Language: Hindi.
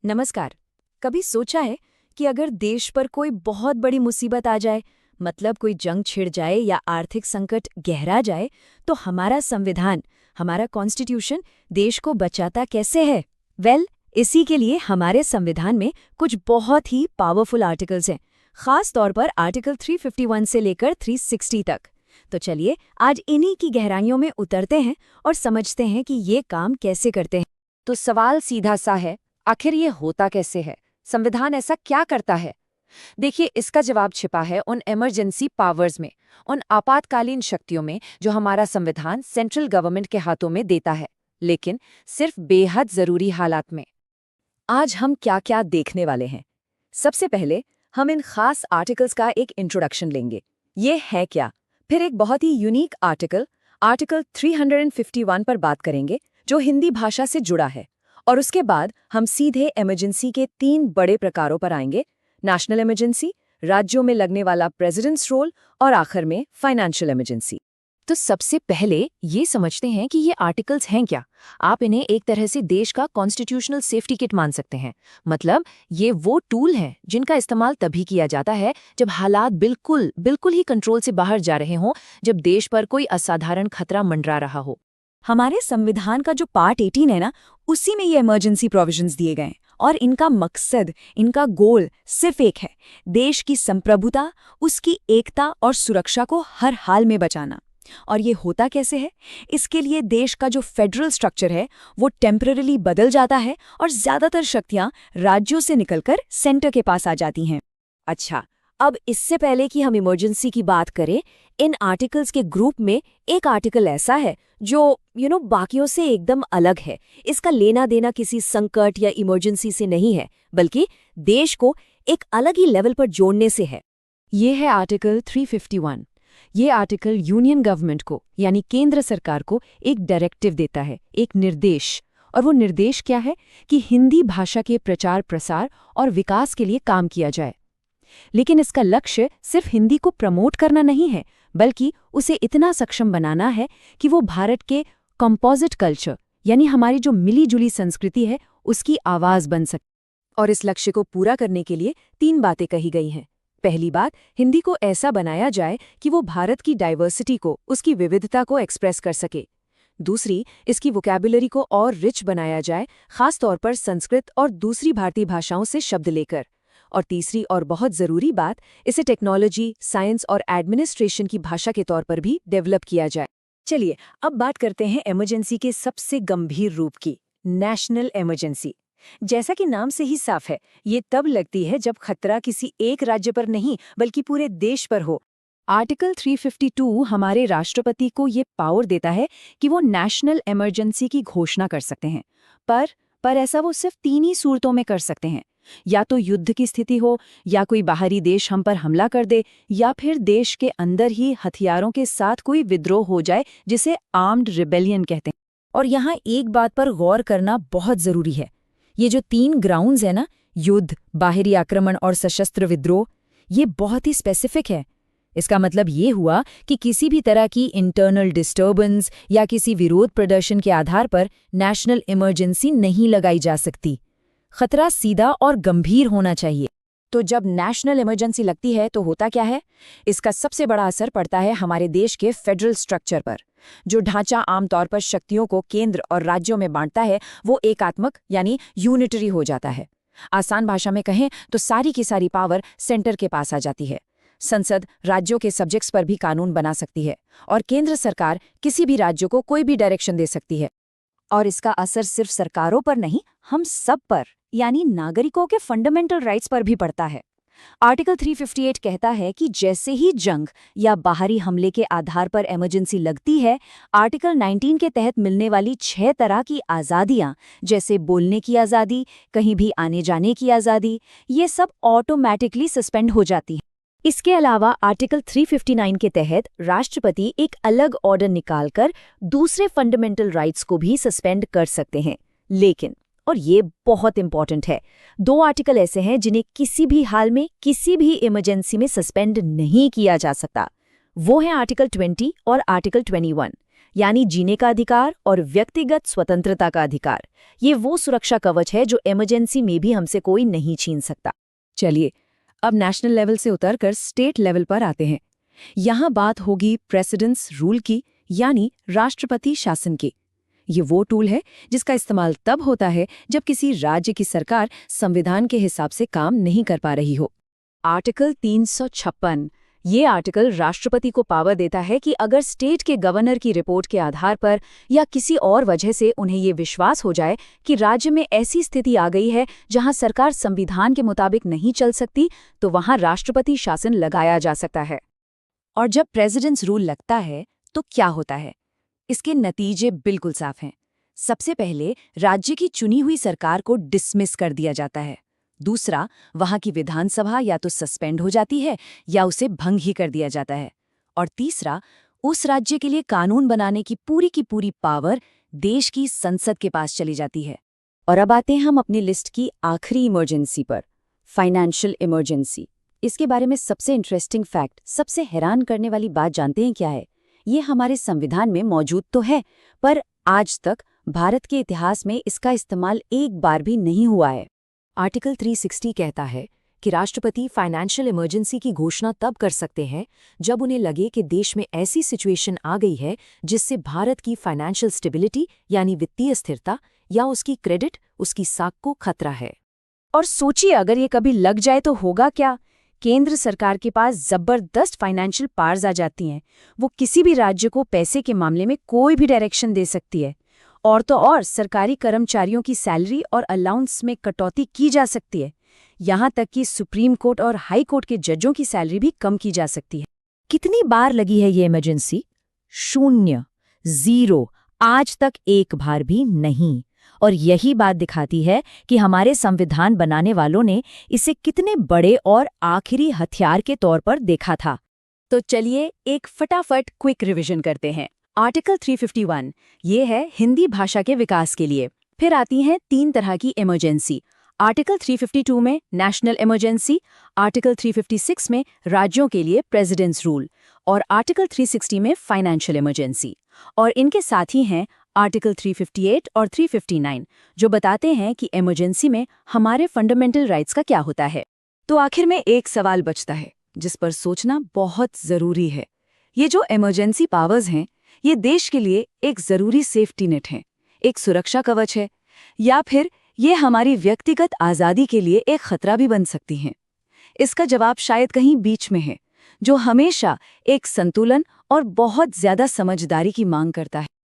नमस्कार। कभी सोचा है कि अगर देश पर कोई बहुत बड़ी मुसीबत आ जाए, मतलब कोई जंग छिड़ जाए या आर्थिक संकट गहरा जाए, तो हमारा संविधान, हमारा कॉन्स्टिट्यूशन देश को बचाता कैसे है? इसी के लिए हमारे संविधान में कुछ बहुत ही पावरफुल आर्टिकल्स हैं, खास तौर पर आर्टिकल 351 से लेकर 360 तक। तो चलिए आज इन्हीं की गहराइयों में उतरते हैं और समझते हैं कि ये काम कैसे करते हैं। तो सवाल सीधा सा है, आखिर ये होता कैसे है? संविधान ऐसा क्या करता है? देखिए, इसका जवाब छिपा है उन इमरजेंसी पावर्स में, उन आपातकालीन शक्तियों में जो हमारा संविधान सेंट्रल गवर्नमेंट के हाथों में देता है, लेकिन सिर्फ बेहद जरूरी हालात में। आज हम क्या क्या देखने वाले हैं? सबसे पहले हम इन खास आर्टिकल्स का एक इंट्रोडक्शन लेंगे। ये है क्या? फिर एक बहुत ही यूनिक आर्टिकल 351 पर बात करेंगे, जो हिंदी भाषा से जुड़ा है। और उसके बाद हम सीधे इमरजेंसी के 3 बड़े प्रकारों पर आएंगे: नेशनल इमरजेंसी, राज्यों में लगने वाला प्रेसिडेंट्स रोल और आखिर में फाइनेंशियल इमरजेंसी। तो सबसे पहले ये समझते हैं कि ये आर्टिकल्स हैं क्या। आप इन्हें एक तरह से देश का कॉन्स्टिट्यूशनल सेफ्टी किट मान सकते हैं। मतलब ये वो टूल हैं जिनका इस्तेमाल तभी किया जाता है जब हालात बिल्कुल ही कंट्रोल से बाहर जा रहे हों, जब देश पर कोई असाधारण खतरा मंडरा रहा हो। हमारे संविधान का जो पार्ट 18 है ना, उसी में ये इमरजेंसी प्रोविजंस दिए गए हैं। और इनका मकसद, इनका गोल सिर्फ एक है: देश की संप्रभुता, उसकी एकता और सुरक्षा को हर हाल में बचाना। और ये होता कैसे है? इसके लिए देश का जो फेडरल स्ट्रक्चर है वो टेम्पररीली बदल जाता है और ज्यादातर शक्तियां राज्यों से निकलकर सेंटर के पास आ जाती हैं। अच्छा, अब इससे पहले कि हम इमरजेंसी की बात करें, इन आर्टिकल्स के ग्रुप में एक आर्टिकल ऐसा है जो बाकियों से एकदम अलग है। इसका लेना देना किसी संकट या इमरजेंसी से नहीं है, बल्कि देश को एक अलग ही लेवल पर जोड़ने से है। ये है आर्टिकल 351। ये आर्टिकल यूनियन गवर्नमेंट को, यानी केंद्र सरकार को, एक डायरेक्टिव देता है, एक निर्देश। और वो निर्देश क्या है कि हिंदी भाषा के प्रचार प्रसार और विकास के लिए काम किया जाए। लेकिन इसका लक्ष्य सिर्फ हिंदी को प्रमोट करना नहीं है, बल्कि उसे इतना सक्षम बनाना है कि वो भारत के कंपोजिट कल्चर, यानी हमारी जो मिली जुली संस्कृति है, उसकी आवाज बन सके। और इस लक्ष्य को पूरा करने के लिए 3 बातें कही गई हैं। पहली बात, हिंदी को ऐसा बनाया जाए कि वो भारत की डाइवर्सिटी को, उसकी विविधता को एक्सप्रेस कर सके। दूसरी, इसकी वोकैबुलरी को और रिच बनाया जाए, खास तौर पर संस्कृत और दूसरी भारतीय भाषाओं से शब्द लेकर। और तीसरी और बहुत ज़रूरी बात, इसे टेक्नोलॉजी, साइंस और एडमिनिस्ट्रेशन की भाषा के तौर पर भी डेवलप किया जाए। चलिए अब बात करते हैं इमरजेंसी के सबसे गंभीर रूप की, नेशनल इमरजेंसी। जैसा कि नाम से ही साफ है, ये तब लगती है जब खतरा किसी एक राज्य पर नहीं बल्कि पूरे देश पर हो। आर्टिकल 352 हमारे राष्ट्रपति को ये पावर देता है कि वो नेशनल इमरजेंसी की घोषणा कर सकते हैं। पर ऐसा वो सिर्फ 3 ही सूरतों में कर सकते हैं: या तो युद्ध की स्थिति हो, या कोई बाहरी देश हम पर हमला कर दे, या फिर देश के अंदर ही हथियारों के साथ कोई विद्रोह हो जाए, जिसे आर्म्ड रिबेलियन कहते हैं। और यहाँ एक बात पर गौर करना बहुत जरूरी है। ये जो 3 ग्राउंड्स है ना, युद्ध, बाहरी आक्रमण और सशस्त्र विद्रोह, ये बहुत ही स्पेसिफिक है। इसका मतलब ये हुआ कि किसी भी तरह की इंटरनल डिस्टर्बेंस या किसी विरोध प्रदर्शन के आधार पर नेशनल इमरजेंसी नहीं लगाई जा सकती। खतरा सीधा और गंभीर होना चाहिए। तो जब नेशनल इमरजेंसी लगती है तो होता क्या है? इसका सबसे बड़ा असर पड़ता है हमारे देश के फेडरल स्ट्रक्चर पर। जो ढांचा आमतौर पर शक्तियों को केंद्र और राज्यों में बांटता है, वो एकात्मक यानी यूनिटरी हो जाता है। आसान भाषा में कहें तो सारी की सारी पावर सेंटर के पास आ जाती है। संसद राज्यों के सब्जेक्ट्स पर भी कानून बना सकती है, और केंद्र सरकार किसी भी राज्य को कोई भी डायरेक्शन दे सकती है। और इसका असर सिर्फ सरकारों पर नहीं, हम सब पर, यानी नागरिकों के फंडामेंटल राइट्स पर भी पड़ता है। आर्टिकल 358 कहता है कि जैसे ही जंग या बाहरी हमले के आधार पर इमरजेंसी लगती है, आर्टिकल 19 के तहत मिलने वाली 6 तरह की आज़ादियां, जैसे बोलने की आज़ादी, कहीं भी आने जाने की आज़ादी, ये सब ऑटोमैटिकली सस्पेंड हो जाती हैं। इसके अलावा आर्टिकल 359 के तहत राष्ट्रपति एक अलग ऑर्डर निकालकर दूसरे फंडामेंटल राइट्स को भी सस्पेंड कर सकते हैं। लेकिन, और ये बहुत इंपॉर्टेंट है, 2 आर्टिकल ऐसे हैं जिन्हें किसी भी हाल में किसी भी इमरजेंसी में सस्पेंड नहीं किया जा सकता। वो हैं आर्टिकल 20 और आर्टिकल 21। यानी जीने का अधिकार और व्यक्तिगत स्वतंत्रता का अधिकार। ये वो सुरक्षा कवच है जो इमरजेंसी में भी हमसे कोई नहीं छीन सकता। चलिए, अब नेशनल लेवल से उतरकर स्टेट लेवल पर आते हैं। यहाँ बात होगी प्रेसिडेंट्स रूल की, यानी राष्ट्रपति शासन की। ये वो टूल है जिसका इस्तेमाल तब होता है जब किसी राज्य की सरकार संविधान के हिसाब से काम नहीं कर पा रही हो। आर्टिकल 356 ये आर्टिकल राष्ट्रपति को पावर देता है कि अगर स्टेट के गवर्नर की रिपोर्ट के आधार पर या किसी और वजह से उन्हें ये विश्वास हो जाए कि राज्य में ऐसी स्थिति आ गई है जहां सरकार संविधान के मुताबिक नहीं चल सकती, तो वहां राष्ट्रपति शासन लगाया जा सकता है। और जब प्रेसिडेंट्स रूल लगता है तो क्या होता है? इसके नतीजे बिल्कुल साफ हैं। सबसे पहले राज्य की चुनी हुई सरकार को डिसमिस कर दिया जाता है। दूसरा, वहां की विधानसभा या तो सस्पेंड हो जाती है या उसे भंग ही कर दिया जाता है। और तीसरा, उस राज्य के लिए कानून बनाने की पूरी पावर देश की संसद के पास चली जाती है। और अब आते हैं हम अपनी लिस्ट की आखिरी इमरजेंसी पर, फाइनेंशियल इमरजेंसी। इसके बारे में सबसे इंटरेस्टिंग फैक्ट, सबसे हैरान करने वाली बात जानते हैं क्या है? ये हमारे संविधान में मौजूद तो है, पर आज तक भारत के इतिहास में इसका इस्तेमाल एक बार भी नहीं हुआ है। आर्टिकल 360 कहता है कि राष्ट्रपति फाइनेंशियल इमरजेंसी की घोषणा तब कर सकते हैं जब उन्हें लगे कि देश में ऐसी सिचुएशन आ गई है जिससे भारत की फाइनेंशियल स्टेबिलिटी यानी वित्तीय स्थिरता या उसकी क्रेडिट, उसकी साख को खतरा है। और सोचिए, अगर ये कभी लग जाए तो होगा क्या? केंद्र सरकार के पास जबरदस्त फाइनेंशियल पावर्स आ जाती हैं। वो किसी भी राज्य को पैसे के मामले में कोई भी डायरेक्शन दे सकती है। और तो और सरकारी कर्मचारियों की सैलरी और अलाउंस में कटौती की जा सकती है। यहाँ तक कि सुप्रीम कोर्ट और हाई कोर्ट के जजों की सैलरी भी कम की जा सकती है। कितनी बार लगी है ये इमरजेंसी? 0, 0, आज तक एक बार भी नहीं। और यही बात दिखाती है कि हमारे संविधान बनाने वालों ने इसे कितने बड़े और आखिरी हथियार के तौर पर देखा था। तो चलिए एक फटाफट क्विक रिवीजन करते हैं। आर्टिकल 351 ये है हिंदी भाषा के विकास के लिए। फिर आती हैं 3 तरह की इमरजेंसी। आर्टिकल 352 में नेशनल इमरजेंसी, आर्टिकल 356 में राज्यों के लिए प्रेसिडेंट्स रूल और आर्टिकल 360 में फाइनेंशियल इमरजेंसी। और इनके साथ ही हैं आर्टिकल 358 और 359 जो बताते हैं कि इमरजेंसी में हमारे फंडामेंटल राइट्स का क्या होता है। तो आखिर में एक सवाल बचता है जिस पर सोचना बहुत ज़रूरी है। ये जो इमरजेंसी पावर्स हैं, ये देश के लिए एक ज़रूरी सेफ्टी नेट है, एक सुरक्षा कवच है, या फिर ये हमारी व्यक्तिगत आज़ादी के लिए एक खतरा भी बन सकती हैं? इसका जवाब शायद कहीं बीच में है, जो हमेशा एक संतुलन और बहुत ज़्यादा समझदारी की मांग करता है।